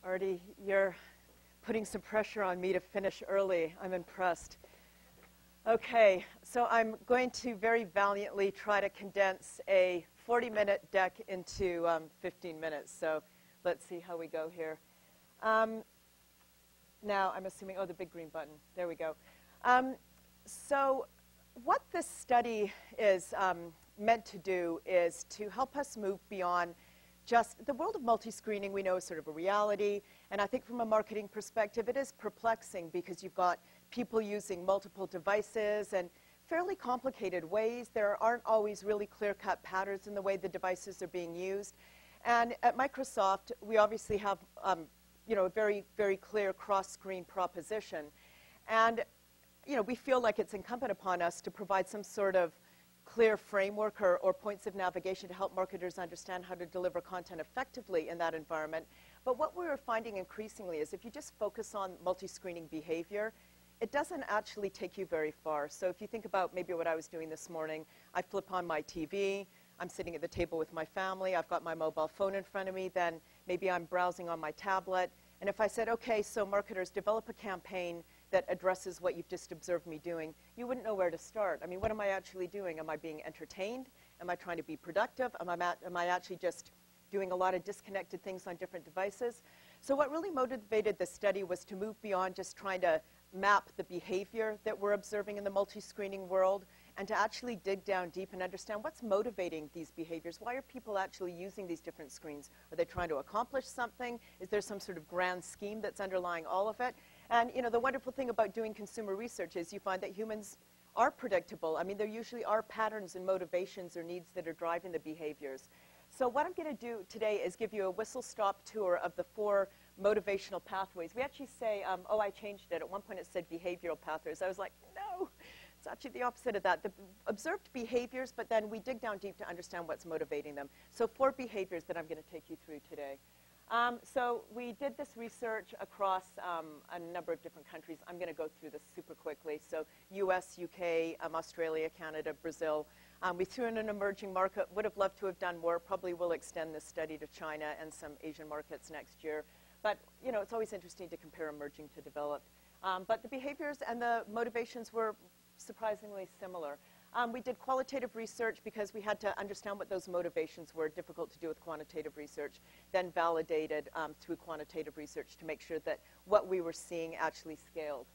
Artie, you're putting some pressure on me to finish early. I'm impressed. Okay, so I'm going to very valiantly try to condense a 40-minute deck into 15 minutes. So let's see how we go here. Now I'm assuming, oh, the big green button. There we go. So what this study is meant to do is to help us move beyond just the world of multi-screening. We know is sort of a reality, and I think from a marketing perspective it is perplexing because you've got people using multiple devices and fairly complicated ways. There aren't always really clear-cut patterns in the way the devices are being used. And at Microsoft, we obviously have a very, very clear cross-screen proposition. And we feel like it's incumbent upon us to provide some sort of clear framework or points of navigation to help marketers understand how to deliver content effectively in that environment. But what we're finding increasingly is if you just focus on multi-screening behavior, it doesn't actually take you very far. So if you think about maybe what I was doing this morning, I flip on my TV, I'm sitting at the table with my family, I've got my mobile phone in front of me, then maybe I'm browsing on my tablet. And if I said, okay, so marketers, develop a campaign that addresses what you've just observed me doing, you wouldn't know where to start. I mean, what am I actually doing? Am I being entertained? Am I trying to be productive? Am I actually just doing a lot of disconnected things on different devices? So what really motivated this study was to move beyond just trying to map the behavior that we're observing in the multi-screening world and to actually dig down deep and understand what's motivating these behaviors. Why are people actually using these different screens? Are they trying to accomplish something? Is there some sort of grand scheme that's underlying all of it? And the wonderful thing about doing consumer research is you find that humans are predictable. I mean, there usually are patterns and motivations or needs that are driving the behaviors. So what I'm going to do today is give you a whistle-stop tour of the 4 motivational pathways. We actually say, oh, I changed it. At one point it said behavioral pathways. I was like, no, it's actually the opposite of that. The observed behaviors, but then we dig down deep to understand what's motivating them. So 4 behaviors that I'm going to take you through today. So we did this research across a number of different countries. I'm going to go through this super quickly. So US, UK, Australia, Canada, Brazil. We threw in an emerging market. Would have loved to have done more. Probably will extend this study to China and some Asian markets next year. But it's always interesting to compare emerging to developed. But the behaviors and the motivations were surprisingly similar. We did qualitative research because we had to understand what those motivations were, difficult to do with quantitative research, then validated through quantitative research to make sure that what we were seeing actually scaled.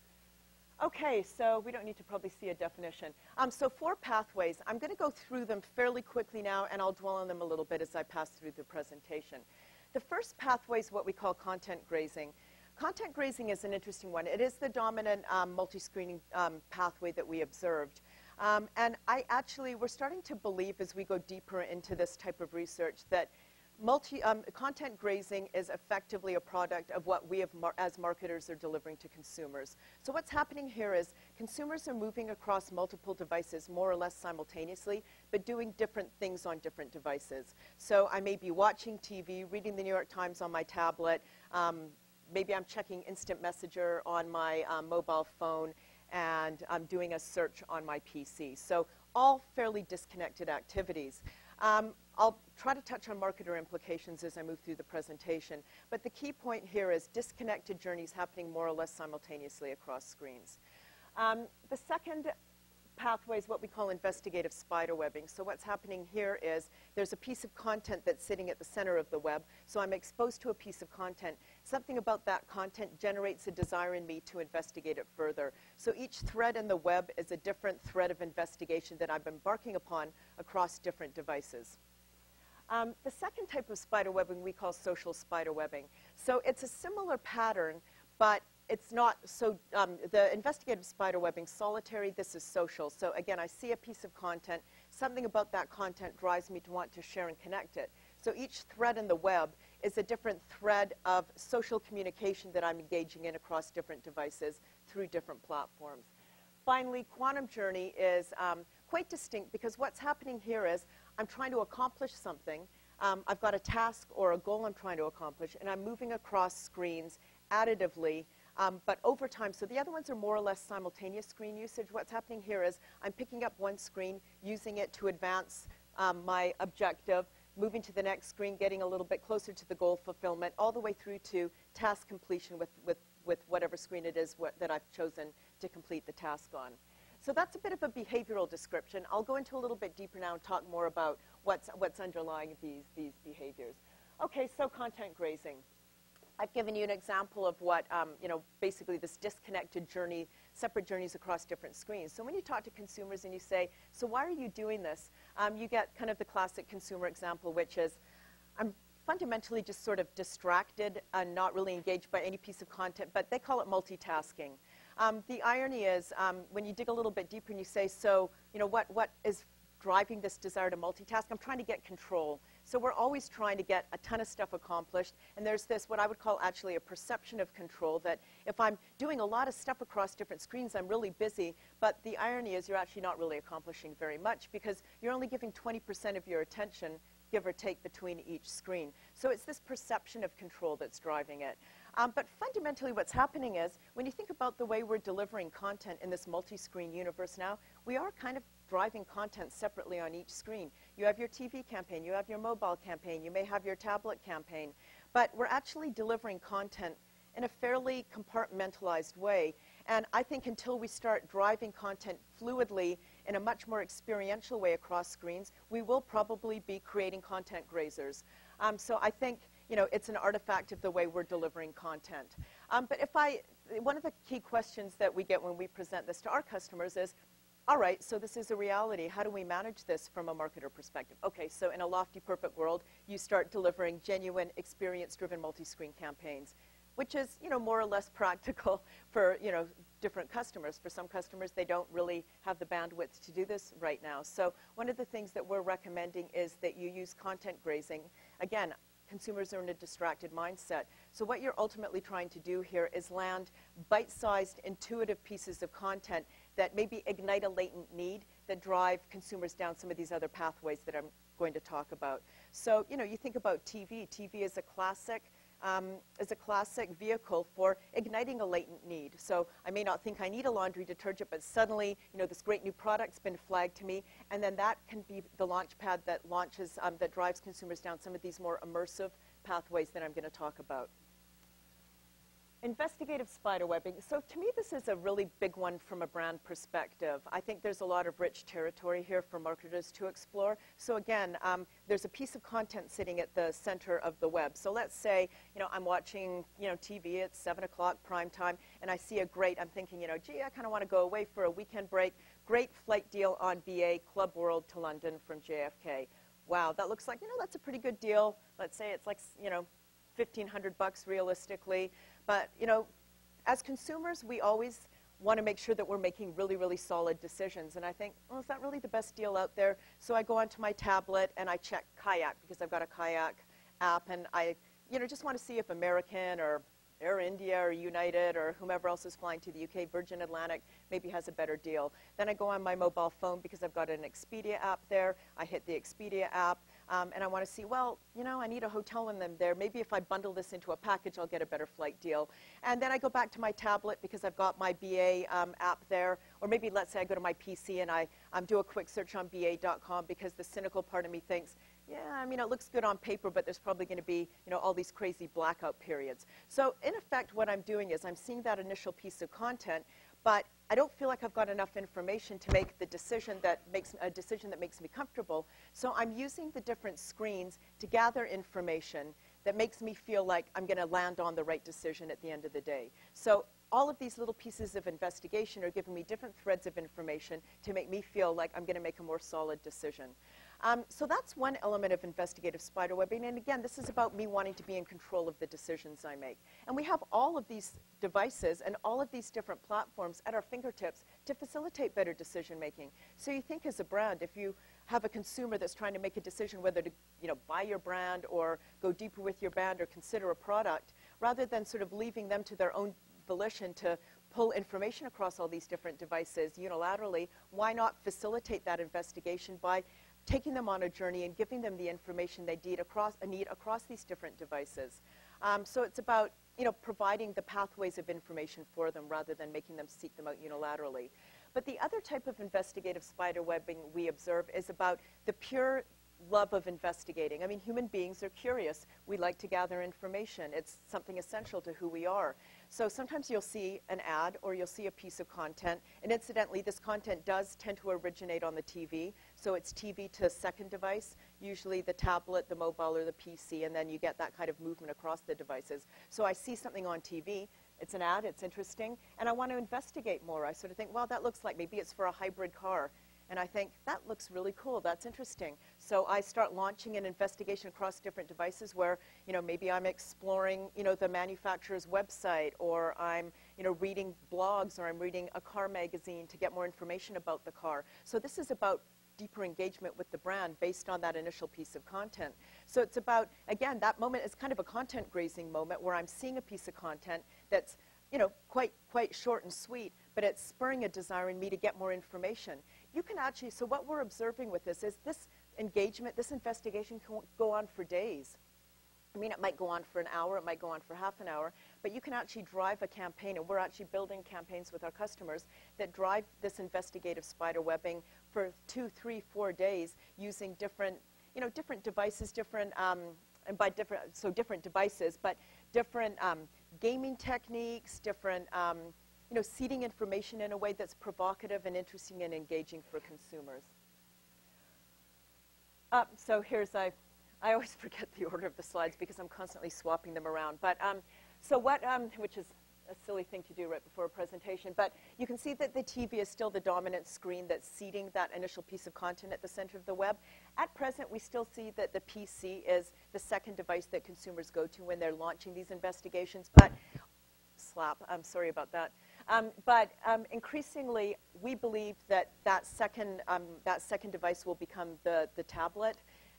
Okay, so we don't need to probably see a definition. So 4 pathways. I'm going to go through them fairly quickly now, and I'll dwell on them a little bit as I pass through the presentation. The first pathway is what we call content grazing. Content grazing is an interesting one. It is the dominant multi-screening pathway that we observed. And we're starting to believe as we go deeper into this type of research that content grazing is effectively a product of what we as marketers are delivering to consumers. So what's happening here is consumers are moving across multiple devices more or less simultaneously, but doing different things on different devices. So I may be watching TV, reading the New York Times on my tablet, maybe I'm checking Instant Messenger on my mobile phone, and I'm doing a search on my PC. So all fairly disconnected activities. I'll try to touch on marketer implications as I move through the presentation, but the key point here is disconnected journeys happening more or less simultaneously across screens. The second pathway is what we call investigative spiderwebbing. So what's happening here is there's a piece of content that's sitting at the center of the web, so I'm exposed to a piece of content. Something about that content generates a desire in me to investigate it further. So each thread in the web is a different thread of investigation that I'm embarking upon across different devices. The second type of spiderwebbing we call social spiderwebbing. So it's a similar pattern, but it's not so, the investigative spiderwebbing, solitary, this is social. So again, I see a piece of content, something about that content drives me to want to share and connect it. So each thread in the web is a different thread of social communication that I'm engaging in across different devices through different platforms. Finally, quantum journey is quite distinct because what's happening here is I'm trying to accomplish something. I've got a task or a goal I'm trying to accomplish, and I'm moving across screens additively, but over time. So the other ones are more or less simultaneous screen usage. What's happening here is I'm picking up one screen, using it to advance my objective, moving to the next screen, getting a little bit closer to the goal fulfillment, all the way through to task completion with whatever screen it is that I've chosen to complete the task on. So that's a bit of a behavioral description. I'll go into a little bit deeper now and talk more about what's underlying these behaviors. Okay, so content grazing. I've given you an example of what, basically this disconnected journey, separate journeys across different screens. So when you talk to consumers and you say, so why are you doing this? You get kind of the classic consumer example, which is, I'm fundamentally just sort of distracted and not really engaged by any piece of content, but they call it multitasking. The irony is, when you dig a little bit deeper and you say, so, what is driving this desire to multitask? I'm trying to get control. So we're always trying to get a ton of stuff accomplished, and there's this, what I would call actually a perception of control, that if I'm doing a lot of stuff across different screens, I'm really busy, but the irony is you're actually not really accomplishing very much because you're only giving 20% of your attention, give or take, between each screen. So it's this perception of control that's driving it. But fundamentally what's happening is, when you think about the way we're delivering content in this multi-screen universe now, we are kind of driving content separately on each screen. You have your TV campaign, you have your mobile campaign, you may have your tablet campaign, but we're actually delivering content in a fairly compartmentalized way. And I think until we start driving content fluidly in a much more experiential way across screens, we will probably be creating content grazers. So I think it's an artifact of the way we're delivering content. But one of the key questions that we get when we present this to our customers is, all right, so this is a reality. How do we manage this from a marketer perspective? Okay, so in a lofty, perfect world, you start delivering genuine, experience-driven multi-screen campaigns, which is, more or less practical for, different customers. For some customers, they don't really have the bandwidth to do this right now. So one of the things that we're recommending is that you use content grazing. Again, consumers are in a distracted mindset. So what you're ultimately trying to do here is land bite-sized, intuitive pieces of content that maybe ignite a latent need that drive consumers down some of these other pathways that I'm going to talk about. So, you think about TV. TV is a classic vehicle for igniting a latent need. So I may not think I need a laundry detergent, but suddenly, this great new product's been flagged to me, and then that can be the launch pad that launches, that drives consumers down some of these more immersive pathways that I'm going to talk about. Investigative spiderwebbing. So to me, this is a really big one from a brand perspective. I think there's a lot of rich territory here for marketers to explore. So again, there's a piece of content sitting at the center of the web. So let's say, I'm watching, TV at 7 o'clock prime time, and I see I'm thinking, gee, I kind of want to go away for a weekend break. Great flight deal on BA, Club World to London from JFK. Wow, that looks like, that's a pretty good deal. Let's say it's like, $1,500 realistically. But, as consumers, we always want to make sure that we're making really, really solid decisions. And I think, well, is that really the best deal out there? So I go onto my tablet and I check Kayak, because I've got a Kayak app, and I, just want to see if American or Air India or United or whomever else is flying to the UK, Virgin Atlantic, maybe has a better deal. Then I go on my mobile phone because I've got an Expedia app there. I hit the Expedia app, and I want to see, well, I need a hotel in them there. Maybe if I bundle this into a package, I'll get a better flight deal. And then I go back to my tablet because I've got my BA app there. Or maybe let's say I go to my PC and I do a quick search on BA.com because the cynical part of me thinks, yeah, it looks good on paper, but there's probably going to be, all these crazy blackout periods. So in effect, what I'm doing is I'm seeing that initial piece of content, but I don't feel like I've got enough information to make the decision that makes me comfortable. So I'm using the different screens to gather information that makes me feel like I'm going to land on the right decision at the end of the day. So all of these little pieces of investigation are giving me different threads of information to make me feel like I'm going to make a more solid decision. So that's one element of investigative spiderwebbing. And again, this is about me wanting to be in control of the decisions I make. And we have all of these devices and all of these different platforms at our fingertips to facilitate better decision making. So you think as a brand, if you have a consumer that's trying to make a decision whether to buy your brand or go deeper with your brand or consider a product, rather than sort of leaving them to their own volition to pull information across all these different devices unilaterally, why not facilitate that investigation by taking them on a journey and giving them the information they need across these different devices. So it's about providing the pathways of information for them rather than making them seek them out unilaterally. But the other type of investigative spiderwebbing we observe is about the pure love of investigating. I mean, human beings are curious. We like to gather information. It's something essential to who we are. So sometimes you'll see an ad or you'll see a piece of content. And incidentally, this content does tend to originate on the TV. So it's TV to a second device, usually the tablet, the mobile, or the PC, and then you get that kind of movement across the devices. So I see something on TV. It's an ad. It's interesting. And I want to investigate more. I sort of think, well, that looks like maybe it's for a hybrid car. And I think, that looks really cool. That's interesting. So I start launching an investigation across different devices where, maybe I'm exploring, the manufacturer's website, or I'm, reading blogs, or I'm reading a car magazine to get more information about the car. So this is about deeper engagement with the brand based on that initial piece of content. So it's about, again, that moment is kind of a content grazing moment where I'm seeing a piece of content that's, quite short and sweet, but it's spurring a desire in me to get more information. You can actually, so what we're observing with this is this engagement, this investigation can go on for days. I mean, it might go on for an hour, it might go on for half an hour, but you can actually drive a campaign, and we're actually building campaigns with our customers that drive this investigative spider webbing for 2, 3, 4 days using different, different devices, different devices, but different gaming techniques, different, seeding information in a way that's provocative and interesting and engaging for consumers. So here's, I always forget the order of the slides because I'm constantly swapping them around. But so what, which is a silly thing to do right before a presentation, but you can see that the TV is still the dominant screen that's seeding that initial piece of content at the center of the web. At present, we still see that the PC is the second device that consumers go to when they're launching these investigations, but I'm sorry about that. Increasingly, we believe that second device will become the tablet,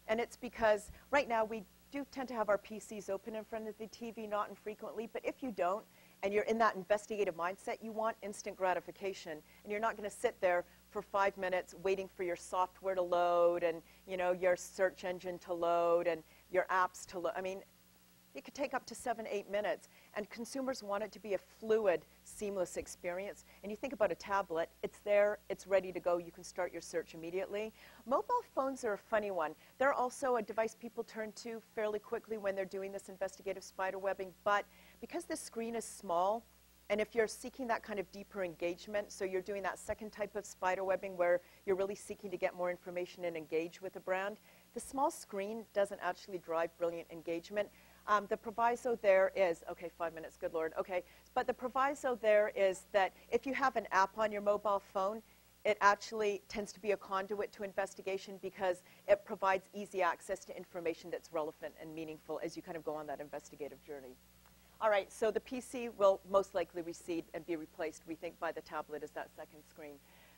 and it's because right now we do tend to have our PCs open in front of the TV, not infrequently, but if you don't, and you're in that investigative mindset, you want instant gratification, and you're not going to sit there for 5 minutes waiting for your software to load and your search engine to load and your apps to load. I mean, it could take up to 7, 8 minutes, and consumers want it to be a fluid, seamless experience. And you think about a tablet, it's there, it's ready to go, you can start your search immediately. Mobile phones are a funny one. They're also a device people turn to fairly quickly when they're doing this investigative spider webbing, but because the screen is small, and if you're seeking that kind of deeper engagement, so you're doing that second type of spider webbing where you're really seeking to get more information and engage with a brand, the small screen doesn't actually drive brilliant engagement. The proviso there is, okay, 5 minutes, good Lord, okay. But the proviso there is that if you have an app on your mobile phone, it actually tends to be a conduit to investigation because it provides easy access to information that's relevant and meaningful as you kind of go on that investigative journey. All right, so the PC will most likely recede and be replaced, we think, by the tablet as that second screen.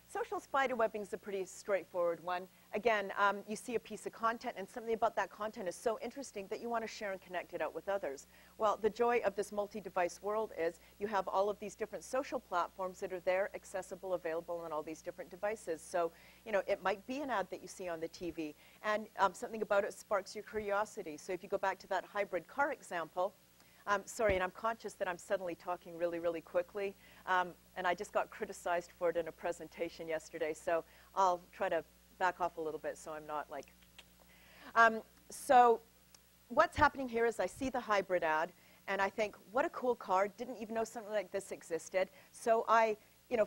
Social spider webbing is a pretty straightforward one. Again, you see a piece of content, and something about that content is so interesting that you want to share and connect it out with others. Well, the joy of this multi-device world is you have all of these different social platforms that are there, accessible, available on all these different devices. So, it might be an ad that you see on the TV, and something about it sparks your curiosity. So if you go back to that hybrid car example, sorry, and I'm conscious that I'm suddenly talking really, really quickly, and I just got criticized for it in a presentation yesterday, so I'll try to back off a little bit so I'm not like... So what's happening here is I see the hybrid ad, and I think, what a cool car, didn't even know something like this existed. So I,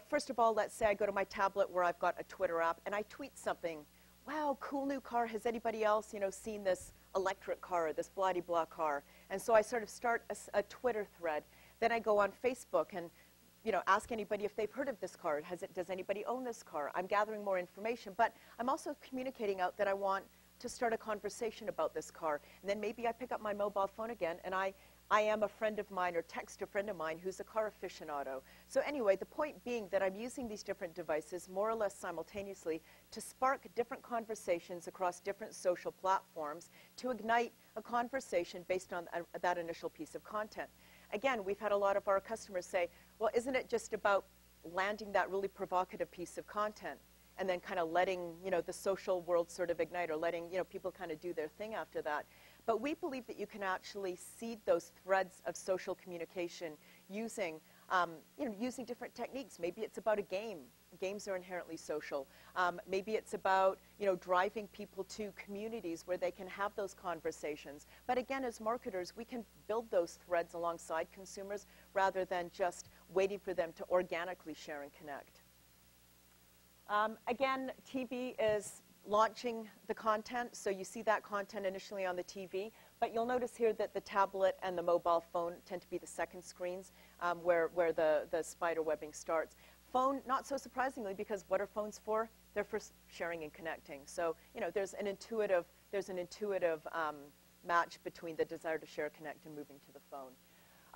first of all, let's say I go to my tablet where I've got a Twitter app, and I tweet something. Wow, cool new car. Has anybody else, seen this electric car, this blah-de-blah car? And so I sort of start a Twitter thread. Then I go on Facebook and, ask anybody if they've heard of this car. Does anybody own this car? I'm gathering more information, but I'm also communicating out that I want to start a conversation about this car. And then maybe I pick up my mobile phone again, and I am a friend of mine or text a friend of mine who's a car aficionado. So anyway, the point being that I'm using these different devices more or less simultaneously to spark different conversations across different social platforms to ignite a conversation based on that initial piece of content. Again, we've had a lot of our customers say, well, isn't it just about landing that really provocative piece of content and then kind of letting, the social world sort of ignite, or letting, people kind of do their thing after that. But we believe that you can actually seed those threads of social communication using, using different techniques. Maybe it's about a game games are inherently social. Maybe it's about, driving people to communities where they can have those conversations. But again, as marketers, we can build those threads alongside consumers rather than just waiting for them to organically share and connect. Again, TV is launching the content, so you see that content initially on the TV, but you'll notice here that the tablet and the mobile phone tend to be the second screens where the spider webbing starts. Phone, not so surprisingly, because what are phones for? They're for sharing and connecting. So, there's an intuitive match between the desire to share, connect, and moving to the phone.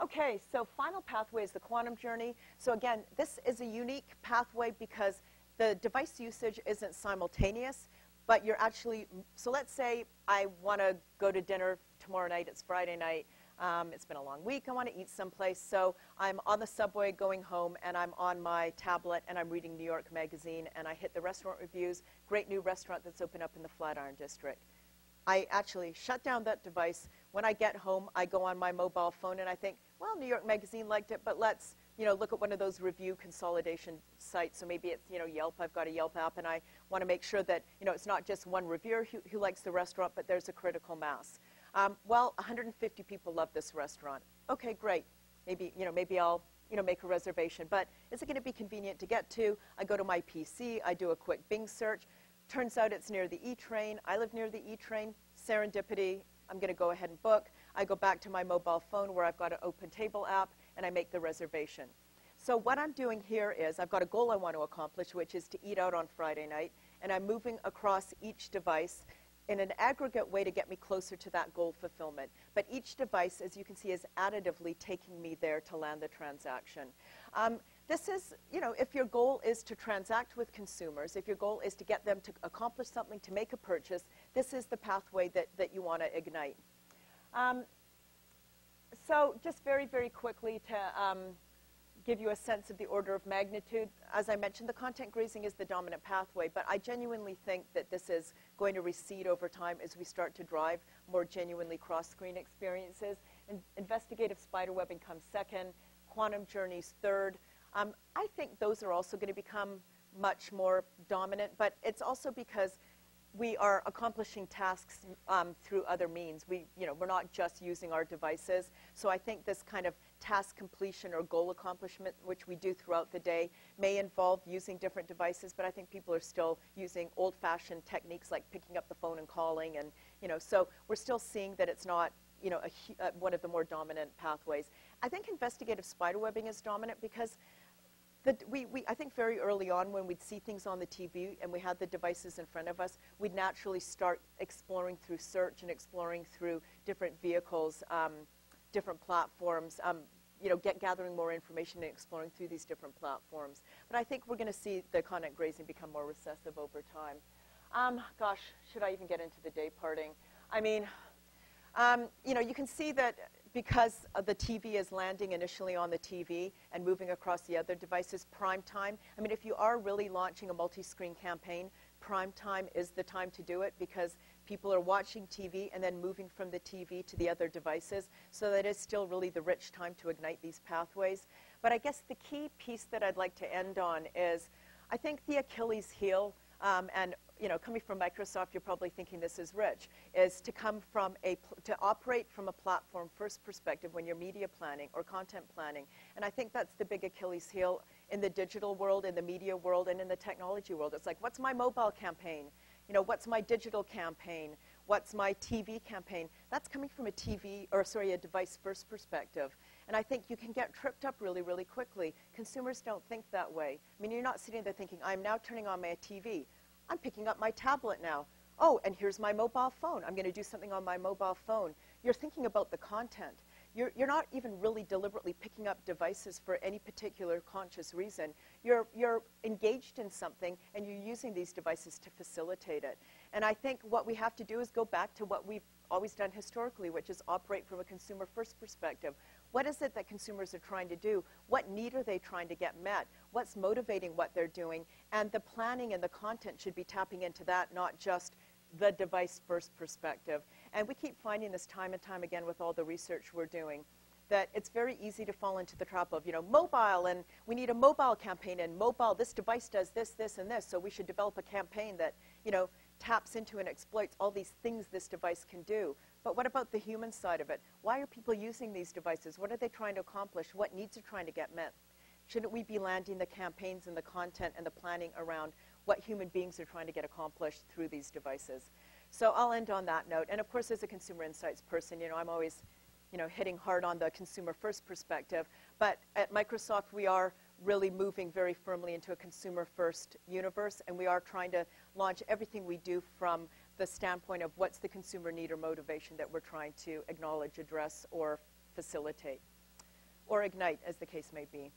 Okay, so final pathway is the quantum journey. So again, this is a unique pathway because the device usage isn't simultaneous, but you're actually, so let's say I want to go to dinner tomorrow night, it's Friday night, it's been a long week, I want to eat someplace, so I'm on the subway going home and I'm on my tablet and I'm reading New York Magazine and I hit the restaurant reviews, great new restaurant that's opened up in the Flatiron District. I actually shut down that device. When I get home, I go on my mobile phone and I think, well, New York Magazine liked it, but let's look at one of those review consolidation sites. So maybe it's, Yelp. I've got a Yelp app, and I want to make sure that, it's not just one reviewer who likes the restaurant, but there's a critical mass. Well, 150 people love this restaurant. Okay, great. Maybe I'll, make a reservation. But is it going to be convenient to get to? I go to my PC. I do a quick Bing search. Turns out it's near the E-train. I live near the E-train. Serendipity. I'm going to go ahead and book. I go back to my mobile phone where I've got an Open Table app, and I make the reservation. So what I'm doing here is I've got a goal I want to accomplish, which is to eat out on Friday night, and I'm moving across each device in an aggregate way to get me closer to that goal fulfillment. But each device, as you can see, is additively taking me there to land the transaction. This is, if your goal is to transact with consumers, if your goal is to get them to accomplish something, to make a purchase, this is the pathway that you want to ignite. So just very, very quickly to give you a sense of the order of magnitude, as I mentioned, the content grazing is the dominant pathway, but I genuinely think that this is going to recede over time as we start to drive more genuinely cross-screen experiences. And investigative spiderwebbing comes second, quantum journeys third. I think those are also going to become much more dominant, but it's also because we are accomplishing tasks through other means. We're not just using our devices. So I think this kind of task completion or goal accomplishment, which we do throughout the day, may involve using different devices, but I think people are still using old-fashioned techniques like picking up the phone and calling, and so we're still seeing that it's not one of the more dominant pathways. I think investigative spiderwebbing is dominant because I think very early on when we'd see things on the TV and we had the devices in front of us, we'd naturally start exploring through search and exploring through different vehicles, different platforms, gathering more information and exploring through these different platforms. But I think we're going to see the content grazing become more recessive over time. Gosh, should I even get into the day parting? I mean, you can see that because the TV is landing initially on the TV and moving across the other devices, prime time. I mean, if you are really launching a multi-screen campaign, prime time is the time to do it because people are watching TV and then moving from the TV to the other devices. So that is still really the rich time to ignite these pathways. But I guess the key piece that I'd like to end on is I think the Achilles heel, and coming from Microsoft, you're probably thinking this is rich, is to to operate from a platform first perspective when you're media planning or content planning. And I think that's the big Achilles heel in the digital world, in the media world, and in the technology world. It's like, what's my mobile campaign? What's my digital campaign? What's my TV campaign? That's coming from a device first perspective. And I think you can get tripped up really, really quickly. Consumers don't think that way. I mean, you're not sitting there thinking, I'm now turning on my TV. I'm picking up my tablet now. Oh, and here's my mobile phone. I'm going to do something on my mobile phone. You're thinking about the content. You're not even really deliberately picking up devices for any particular conscious reason. You're engaged in something, and you're using these devices to facilitate it. And I think what we have to do is go back to what we've always done historically, which is operate from a consumer-first perspective. What is it that consumers are trying to do? What need are they trying to get met? What's motivating what they're doing? And the planning and the content should be tapping into that, not just the device-first perspective. And we keep finding this time and time again with all the research we're doing, that it's very easy to fall into the trap of, mobile, and we need a mobile campaign, and mobile, this device does this, this, and this, so we should develop a campaign that, taps into and exploits all these things this device can do. But what about the human side of it? Why are people using these devices? What are they trying to accomplish? What needs are trying to get met? Shouldn't we be landing the campaigns and the content and the planning around what human beings are trying to get accomplished through these devices? So I'll end on that note. And of course, as a consumer insights person, I'm always, hitting hard on the consumer first perspective. But at Microsoft, we are really moving very firmly into a consumer first universe. And we are trying to launch everything we do from the standpoint of what's the consumer need or motivation that we're trying to acknowledge, address, or facilitate, or ignite, as the case may be.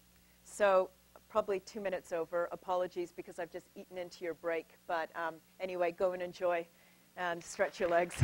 So probably 2 minutes over. Apologies because I've just eaten into your break. But anyway, go and enjoy and stretch your legs.